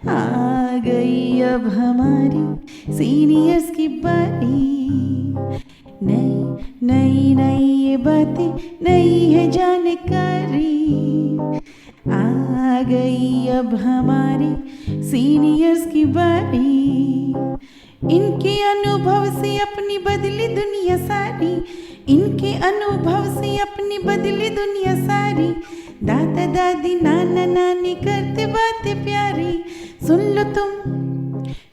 आ गई अब हमारी सीनियर्स की बारी। नई नई नई ये बातें, नई है जानकारी। आ गई अब हमारी सीनियर्स की बारी। इनके अनुभव से अपनी बदली दुनिया सारी। इनके अनुभव से अपनी बदली दुनिया सारी। दादा दादी नाना नानी करते बातें प्यारी। सुन लो तुम,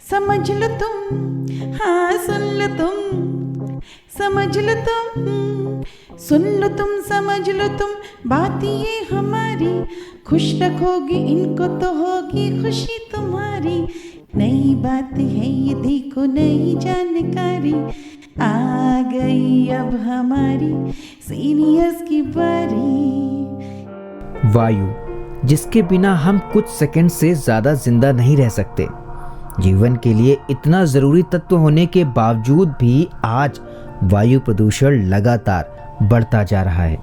समझ लो तुम, हाँ सुन लो तुम, समझ लो तुम। सुन लो तुम, समझ लो तुम, बात ये हमारी। खुश रखोगे इनको तो होगी खुशी तुम्हारी। नई बात है ये देखो, नई जानकारी। आ गई अब हमारी सीनियर्स की बारी। वायु, जिसके बिना हम कुछ सेकंड से ज़्यादा जिंदा नहीं रह सकते। जीवन के लिए इतना ज़रूरी तत्व होने के बावजूद भी आज वायु प्रदूषण लगातार बढ़ता जा रहा है।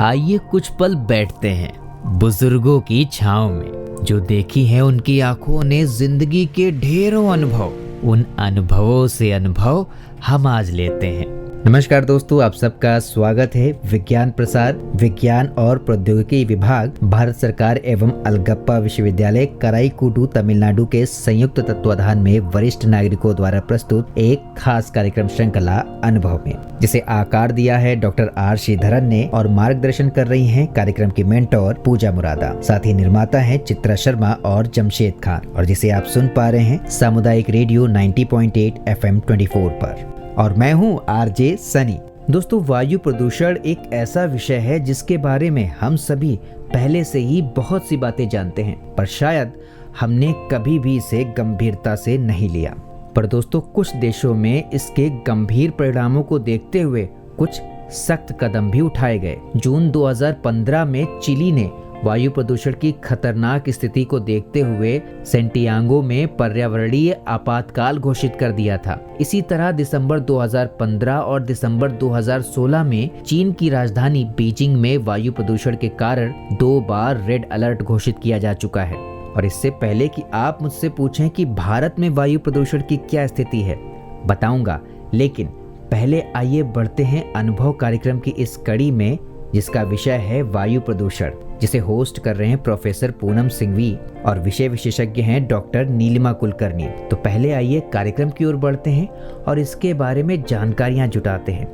आइए कुछ पल बैठते हैं बुजुर्गों की छांव में। जो देखी है उनकी आंखों ने जिंदगी के ढेरों अनुभव, उन अनुभवों से अनुभव हम आज लेते हैं। नमस्कार दोस्तों, आप सबका स्वागत है विज्ञान प्रसार, विज्ञान और प्रौद्योगिकी विभाग, भारत सरकार एवं अलगप्पा विश्वविद्यालय कराईकुडू तमिलनाडु के संयुक्त तत्वाधान में वरिष्ठ नागरिकों द्वारा प्रस्तुत एक खास कार्यक्रम श्रृंखला अनुभव में, जिसे आकार दिया है डॉक्टर आर श्रीधरन ने और मार्गदर्शन कर रही हैं कार्यक्रम की मेंटोर पूजा मुरादा। साथ ही निर्माता हैं चित्रा शर्मा और जमशेद खान, और जिसे आप सुन पा रहे हैं सामुदायिक रेडियो 90.8 FM 24 पर। और मैं हूँ आरजे सनी। दोस्तों, वायु प्रदूषण एक ऐसा विषय है जिसके बारे में हम सभी पहले से ही बहुत सी बातें जानते हैं, पर शायद हमने कभी भी इसे गंभीरता से नहीं लिया। पर दोस्तों, कुछ देशों में इसके गंभीर परिणामों को देखते हुए कुछ सख्त कदम भी उठाए गए। जून 2015 में चिली ने वायु प्रदूषण की खतरनाक स्थिति को देखते हुए सेंटियागो में पर्यावरणीय आपातकाल घोषित कर दिया था। इसी तरह दिसंबर 2015 और दिसंबर 2016 में चीन की राजधानी बीजिंग में वायु प्रदूषण के कारण 2 बार रेड अलर्ट घोषित किया जा चुका है। और इससे पहले कि आप मुझसे पूछें कि भारत में वायु प्रदूषण की क्या स्थिति है, बताऊंगा, लेकिन पहले आइए बढ़ते हैं अनुभव कार्यक्रम की इस कड़ी में, जिसका विषय है वायु प्रदूषण, जिसे होस्ट कर रहे हैं प्रोफेसर पूनम सिंघवी और विषय विशेषज्ञ हैं डॉक्टर नीलिमा कुलकर्णी। तो पहले आइए कार्यक्रम की ओर बढ़ते हैं और इसके बारे में जानकारियां जुटाते हैं।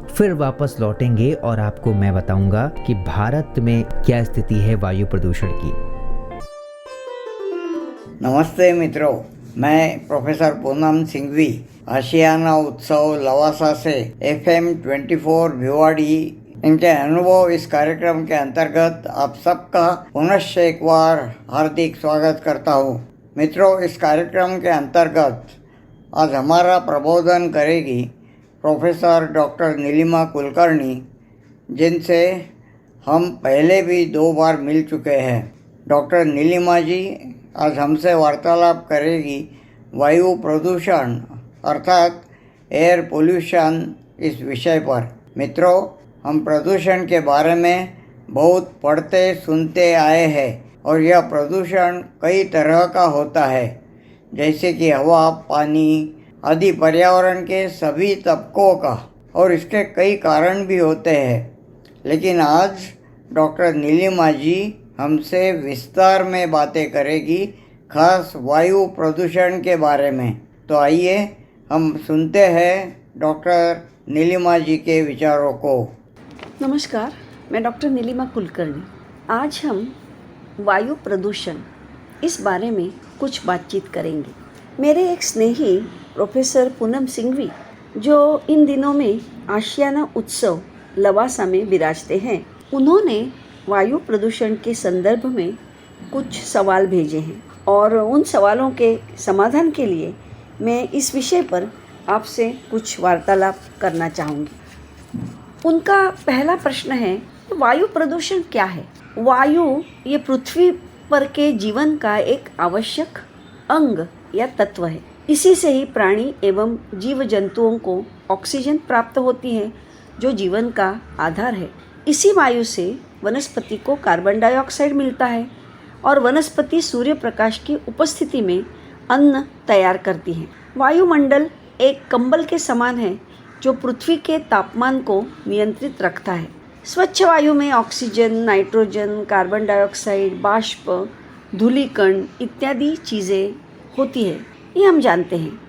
फिर वापस लौटेंगे और आपको मैं बताऊंगा कि भारत में क्या स्थिति है वायु प्रदूषण की। नमस्ते मित्रों, मैं प्रोफेसर पूनम सिंघवी आशियाना उत्सव लवासा से FM 24 भिवाड़ी इनके अनुभव इस कार्यक्रम के अंतर्गत आप सबका पुनश्च एक बार हार्दिक स्वागत करता हूँ। मित्रों, इस कार्यक्रम के अंतर्गत आज हमारा प्रबोधन करेगी प्रोफेसर डॉक्टर नीलिमा कुलकर्णी, जिनसे हम पहले भी 2 बार मिल चुके हैं। डॉक्टर नीलिमा जी आज हमसे वार्तालाप करेगी वायु प्रदूषण अर्थात एयर पोल्यूशन इस विषय पर। मित्रों, हम प्रदूषण के बारे में बहुत पढ़ते सुनते आए हैं और यह प्रदूषण कई तरह का होता है, जैसे कि हवा, पानी आदि पर्यावरण के सभी तबकों का, और इसके कई कारण भी होते हैं। लेकिन आज डॉक्टर नीलिमा जी हमसे विस्तार में बातें करेगी खास वायु प्रदूषण के बारे में। तो आइए हम सुनते हैं डॉक्टर नीलिमा जी के विचारों को। नमस्कार, मैं डॉक्टर नीलिमा कुलकर्णी। आज हम वायु प्रदूषण इस बारे में कुछ बातचीत करेंगे। मेरे एक स्नेही प्रोफेसर पूनम सिंघवी, जो इन दिनों में आशियाना उत्सव लवासा में विराजते हैं, उन्होंने वायु प्रदूषण के संदर्भ में कुछ सवाल भेजे हैं और उन सवालों के समाधान के लिए मैं इस विषय पर आपसे कुछ वार्तालाप करना चाहूँगी। उनका पहला प्रश्न है, वायु प्रदूषण क्या है? वायु ये पृथ्वी पर के जीवन का एक आवश्यक अंग या तत्व है। इसी से ही प्राणी एवं जीव जंतुओं को ऑक्सीजन प्राप्त होती है, जो जीवन का आधार है। इसी वायु से वनस्पति को कार्बन डाइऑक्साइड मिलता है और वनस्पति सूर्य प्रकाश की उपस्थिति में अन्न तैयार करती हैं। वायुमंडल एक कंबल के समान है जो पृथ्वी के तापमान को नियंत्रित रखता है। स्वच्छ वायु में ऑक्सीजन, नाइट्रोजन, कार्बन डाइऑक्साइड, बाष्प, धूलिकण इत्यादि चीज़ें होती है, ये हम जानते हैं।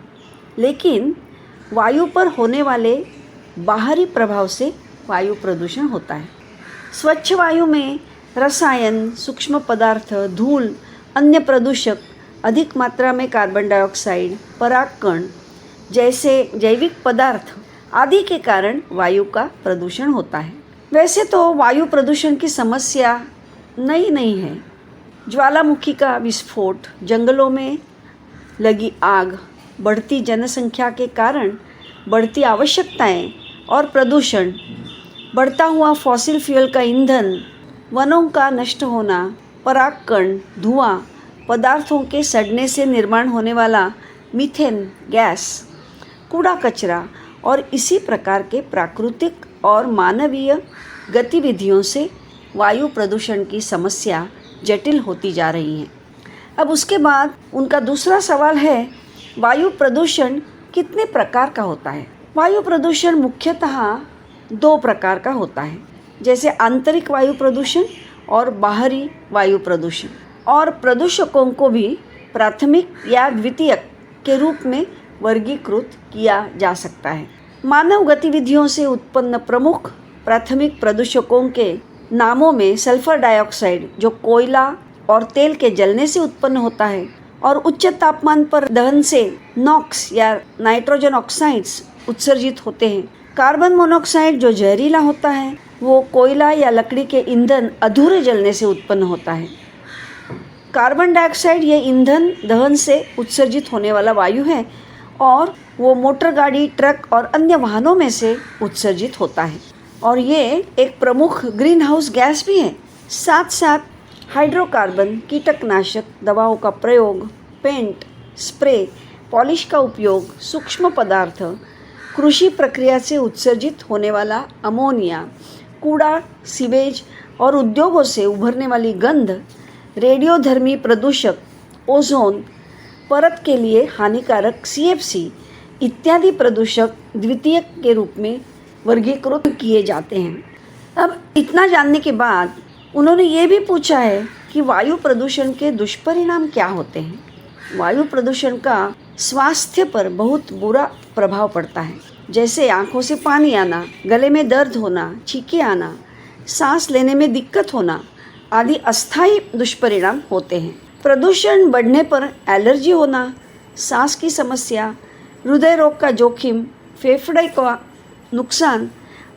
लेकिन वायु पर होने वाले बाहरी प्रभाव से वायु प्रदूषण होता है। स्वच्छ वायु में रसायन, सूक्ष्म पदार्थ, धूल, अन्य प्रदूषक, अधिक मात्रा में कार्बन डाइऑक्साइड, परागकण जैसे जैविक पदार्थ आदि के कारण वायु का प्रदूषण होता है। वैसे तो वायु प्रदूषण की समस्या नई नहीं है। ज्वालामुखी का विस्फोट, जंगलों में लगी आग, बढ़ती जनसंख्या के कारण बढ़ती आवश्यकताएं और प्रदूषण, बढ़ता हुआ फॉसिल फ्यूल का ईंधन, वनों का नष्ट होना, परागकण, धुआं, पदार्थों के सड़ने से निर्माण होने वाला मीथेन गैस, कूड़ा कचरा और इसी प्रकार के प्राकृतिक और मानवीय गतिविधियों से वायु प्रदूषण की समस्या जटिल होती जा रही है। अब उसके बाद उनका दूसरा सवाल है, वायु प्रदूषण कितने प्रकार का होता है? वायु प्रदूषण मुख्यतः 2 प्रकार का होता है, जैसे आंतरिक वायु प्रदूषण और बाहरी वायु प्रदूषण। और प्रदूषकों को भी प्राथमिक या द्वितीयक के रूप में वर्गीकृत किया जा सकता है। मानव गतिविधियों से उत्पन्न प्रमुख प्राथमिक प्रदूषकों के नामों में सल्फर डाइऑक्साइड, जो कोयला और तेल के जलने से उत्पन्न होता है और उच्च तापमान पर दहन से नॉक्स या नाइट्रोजन ऑक्साइड्स उत्सर्जित होते हैं। कार्बन मोनोऑक्साइड, जो जहरीला होता है, वो कोयला या लकड़ी के ईंधन अधूरे जलने से उत्पन्न होता है। कार्बन डाइऑक्साइड ये ईंधन दहन से उत्सर्जित होने वाला वायु है और वो मोटर गाड़ी, ट्रक और अन्य वाहनों में से उत्सर्जित होता है और ये एक प्रमुख ग्रीन हाउस गैस भी है। साथ साथ हाइड्रोकार्बन, कीटकनाशक दवाओं का प्रयोग, पेंट, स्प्रे, पॉलिश का उपयोग, सूक्ष्म पदार्थ, कृषि प्रक्रिया से उत्सर्जित होने वाला अमोनिया, कूड़ा, सीवेज और उद्योगों से उभरने वाली गंध, रेडियोधर्मी प्रदूषक, ओजोन परत के लिए हानिकारक CFC इत्यादि प्रदूषक द्वितीयक के रूप में वर्गीकृत किए जाते हैं। अब इतना जानने के बाद उन्होंने ये भी पूछा है कि वायु प्रदूषण के दुष्परिणाम क्या होते हैं। वायु प्रदूषण का स्वास्थ्य पर बहुत बुरा प्रभाव पड़ता है, जैसे आँखों से पानी आना, गले में दर्द होना, छींके आना, सांस लेने में दिक्कत होना आदि अस्थायी दुष्परिणाम होते हैं। प्रदूषण बढ़ने पर एलर्जी होना, सांस की समस्या, हृदय रोग का जोखिम, फेफड़े का नुकसान,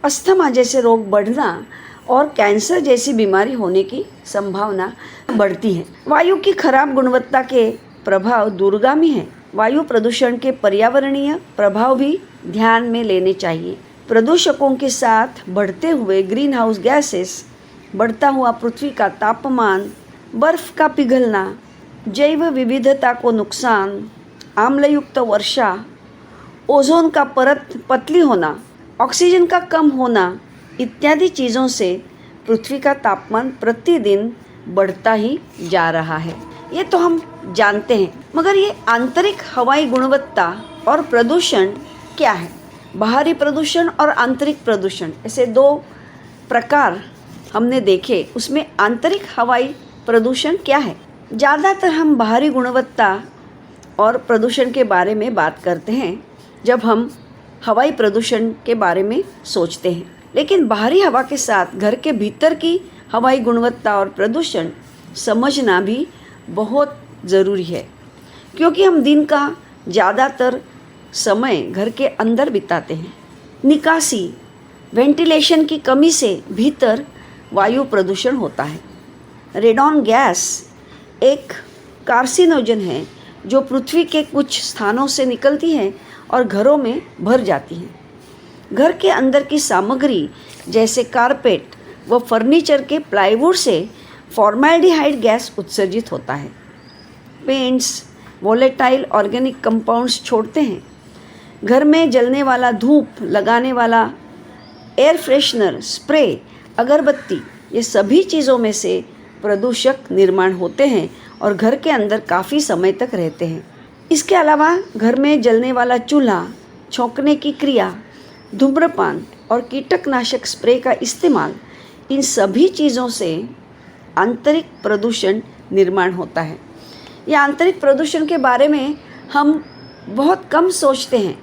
अस्थमा जैसे रोग बढ़ना और कैंसर जैसी बीमारी होने की संभावना बढ़ती है। वायु की खराब गुणवत्ता के प्रभाव दूरगामी है। वायु प्रदूषण के पर्यावरणीय प्रभाव भी ध्यान में लेने चाहिए। प्रदूषकों के साथ बढ़ते हुए ग्रीन हाउस गैसेस, बढ़ता हुआ पृथ्वी का तापमान, बर्फ का पिघलना, जैव विविधता को नुकसान, आम्लयुक्त वर्षा, ओजोन का परत पतली होना, ऑक्सीजन का कम होना इत्यादि चीज़ों से पृथ्वी का तापमान प्रतिदिन बढ़ता ही जा रहा है। ये तो हम जानते हैं, मगर ये आंतरिक हवाई गुणवत्ता और प्रदूषण क्या है? बाहरी प्रदूषण और आंतरिक प्रदूषण, ऐसे 2 प्रकार हमने देखे। उसमें आंतरिक हवाई प्रदूषण क्या है? ज़्यादातर हम बाहरी गुणवत्ता और प्रदूषण के बारे में बात करते हैं जब हम हवाई प्रदूषण के बारे में सोचते हैं, लेकिन बाहरी हवा के साथ घर के भीतर की हवाई गुणवत्ता और प्रदूषण समझना भी बहुत ज़रूरी है, क्योंकि हम दिन का ज़्यादातर समय घर के अंदर बिताते हैं। निकासी, वेंटिलेशन की कमी से भीतर वायु प्रदूषण होता है। रेडॉन गैस एक कार्सिनोजन है जो पृथ्वी के कुछ स्थानों से निकलती है और घरों में भर जाती है। घर के अंदर की सामग्री जैसे कारपेट व फर्नीचर के प्लाईवुड से फॉर्मल्डिहाइड गैस उत्सर्जित होता है। पेंट्स वोलेटाइल ऑर्गेनिक कंपाउंड्स छोड़ते हैं। घर में जलने वाला धूप लगाने वाला एयर फ्रेशनर, स्प्रे, अगरबत्ती, ये सभी चीज़ों में से प्रदूषक निर्माण होते हैं और घर के अंदर काफ़ी समय तक रहते हैं। इसके अलावा घर में जलने वाला चूल्हा, छौंकने की क्रिया, धूम्रपान और कीटकनाशक स्प्रे का इस्तेमाल, इन सभी चीज़ों से आंतरिक प्रदूषण निर्माण होता है। यह आंतरिक प्रदूषण के बारे में हम बहुत कम सोचते हैं,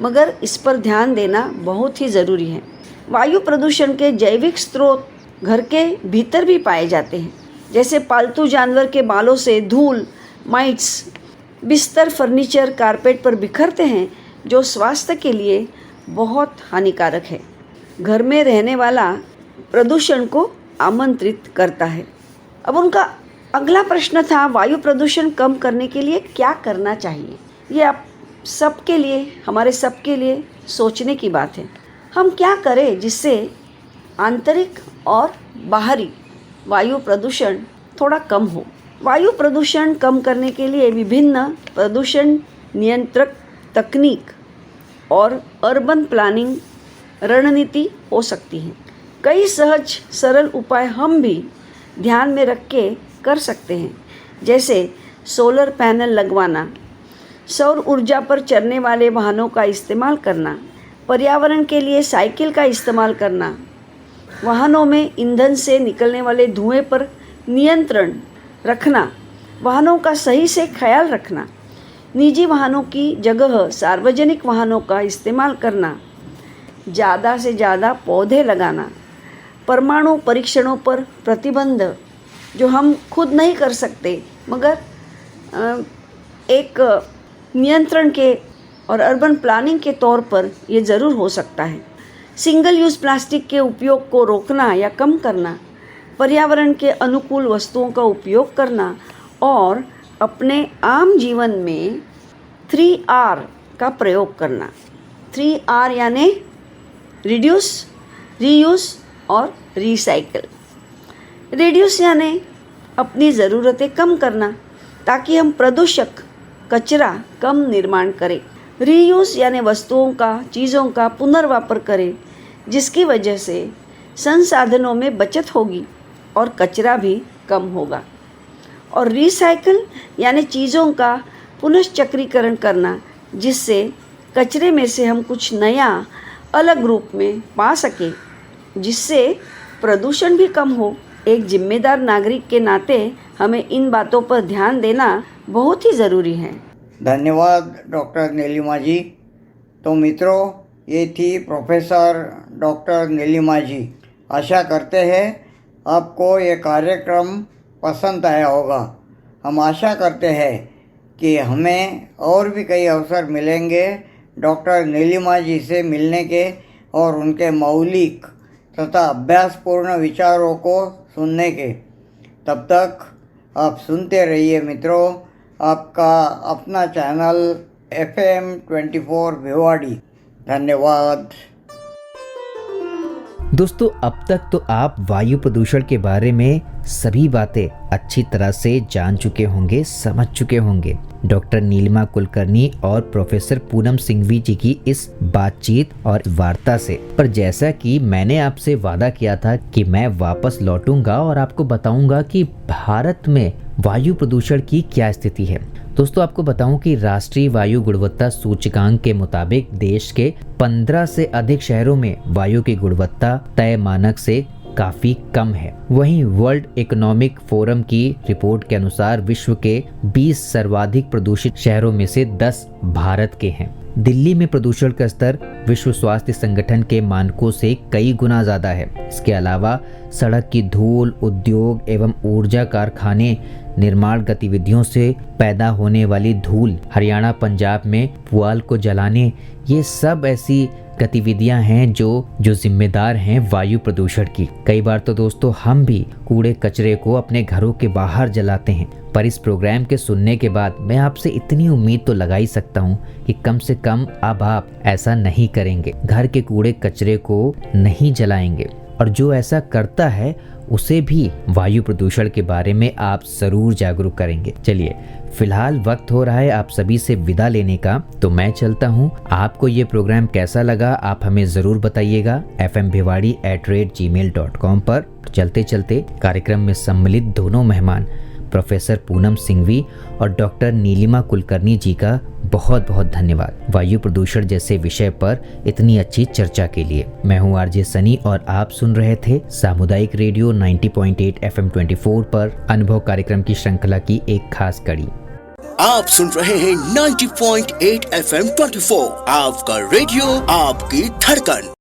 मगर इस पर ध्यान देना बहुत ही ज़रूरी है। वायु प्रदूषण के जैविक स्रोत घर के भीतर भी पाए जाते हैं, जैसे पालतू जानवर के बालों से धूल, माइट्स बिस्तर, फर्नीचर, कारपेट पर बिखरते हैं, जो स्वास्थ्य के लिए बहुत हानिकारक है। घर में रहने वाला प्रदूषण को आमंत्रित करता है। अब उनका अगला प्रश्न था, वायु प्रदूषण कम करने के लिए क्या करना चाहिए। ये आप सबके लिए, हमारे सबके लिए सोचने की बात है। हम क्या करें जिससे आंतरिक और बाहरी वायु प्रदूषण थोड़ा कम हो। वायु प्रदूषण कम करने के लिए विभिन्न प्रदूषण नियंत्रक तकनीक और अर्बन प्लानिंग रणनीति हो सकती हैं। कई सहज सरल उपाय हम भी ध्यान में रख के कर सकते हैं, जैसे सोलर पैनल लगवाना, सौर ऊर्जा पर चलने वाले वाहनों का इस्तेमाल करना, पर्यावरण के लिए साइकिल का इस्तेमाल करना, वाहनों में ईंधन से निकलने वाले धुएं पर नियंत्रण रखना, वाहनों का सही से ख्याल रखना, निजी वाहनों की जगह सार्वजनिक वाहनों का इस्तेमाल करना, ज़्यादा से ज़्यादा पौधे लगाना, परमाणु परीक्षणों पर प्रतिबंध, जो हम खुद नहीं कर सकते मगर एक नियंत्रण के और अर्बन प्लानिंग के तौर पर ये ज़रूर हो सकता है। सिंगल यूज़ प्लास्टिक के उपयोग को रोकना या कम करना, पर्यावरण के अनुकूल वस्तुओं का उपयोग करना और अपने आम जीवन में 3R का प्रयोग करना। 3R यानी रिड्यूस, रीयूज़ और रिसाइकल। रिड्यूस यानी अपनी ज़रूरतें कम करना ताकि हम प्रदूषक कचरा कम निर्माण करें। रीयूज़ यानी वस्तुओं का, चीज़ों का पुनर्वापर करें, जिसकी वजह से संसाधनों में बचत होगी और कचरा भी कम होगा। और रिसाइकल यानी चीज़ों का पुनश्चक्रीकरण करना, जिससे कचरे में से हम कुछ नया अलग रूप में पा सकें, जिससे प्रदूषण भी कम हो। एक जिम्मेदार नागरिक के नाते हमें इन बातों पर ध्यान देना बहुत ही ज़रूरी है। धन्यवाद डॉक्टर नीलिमा जी। तो मित्रों, ये थी प्रोफेसर डॉक्टर नीलिमा जी। आशा करते हैं आपको ये कार्यक्रम पसंद आया होगा। हम आशा करते हैं कि हमें और भी कई अवसर मिलेंगे डॉक्टर नीलिमा जी से मिलने के और उनके मौलिक तथा अभ्यासपूर्ण विचारों को सुनने के। तब तक आप सुनते रहिए मित्रों, आपका अपना चैनल FM 24 भिवाड़ी। धन्यवाद दोस्तों, अब तक तो आप वायु प्रदूषण के बारे में सभी बातें अच्छी तरह से जान चुके होंगे, समझ चुके होंगे डॉक्टर नीलिमा कुलकर्णी और प्रोफेसर पूनम सिंघवी जी की इस बातचीत और वार्ता से। पर जैसा कि मैंने आपसे वादा किया था कि मैं वापस लौटूंगा और आपको बताऊंगा कि भारत में वायु प्रदूषण की क्या स्थिति है। दोस्तों, आपको बताऊं कि राष्ट्रीय वायु गुणवत्ता सूचकांक के मुताबिक देश के 15 से अधिक शहरों में वायु की गुणवत्ता तय मानक से काफी कम है। वहीं वर्ल्ड इकोनॉमिक फोरम की रिपोर्ट के अनुसार विश्व के 20 सर्वाधिक प्रदूषित शहरों में से 10 भारत के हैं। दिल्ली में प्रदूषण का स्तर विश्व स्वास्थ्य संगठन के मानकों से कई गुना ज्यादा है। इसके अलावा सड़क की धूल, उद्योग एवं ऊर्जा कारखाने, निर्माण गतिविधियों से पैदा होने वाली धूल, हरियाणा पंजाब में पुआल को जलाने, ये सब ऐसी गतिविधियां हैं जो जिम्मेदार हैं वायु प्रदूषण की। कई बार तो दोस्तों हम भी कूड़े कचरे को अपने घरों के बाहर जलाते हैं। पर इस प्रोग्राम के सुनने के बाद मैं आपसे इतनी उम्मीद तो लगा ही सकता हूँ कि कम से कम अब आप ऐसा नहीं करेंगे, घर के कूड़े कचरे को नहीं जलाएंगे। और जो ऐसा करता है उसे भी वायु प्रदूषण के बारे में आप जरूर जागरूक करेंगे। चलिए फिलहाल वक्त हो रहा है आप सभी से विदा लेने का, तो मैं चलता हूँ। आपको ये प्रोग्राम कैसा लगा आप हमें जरूर बताइएगा fmbhiwadi@gmail.com पर। चलते चलते कार्यक्रम में सम्मिलित दोनों मेहमान प्रोफेसर पूनम सिंघवी और डॉक्टर नीलिमा कुलकर्णी जी का बहुत बहुत धन्यवाद वायु प्रदूषण जैसे विषय पर इतनी अच्छी चर्चा के लिए। मैं हूं आरजे सनी और आप सुन रहे थे सामुदायिक रेडियो 90.8 FM 24 पर अनुभव कार्यक्रम की श्रृंखला की एक खास कड़ी। आप सुन रहे हैं 90.8 FM 24, आपका रेडियो आपकी धड़कन।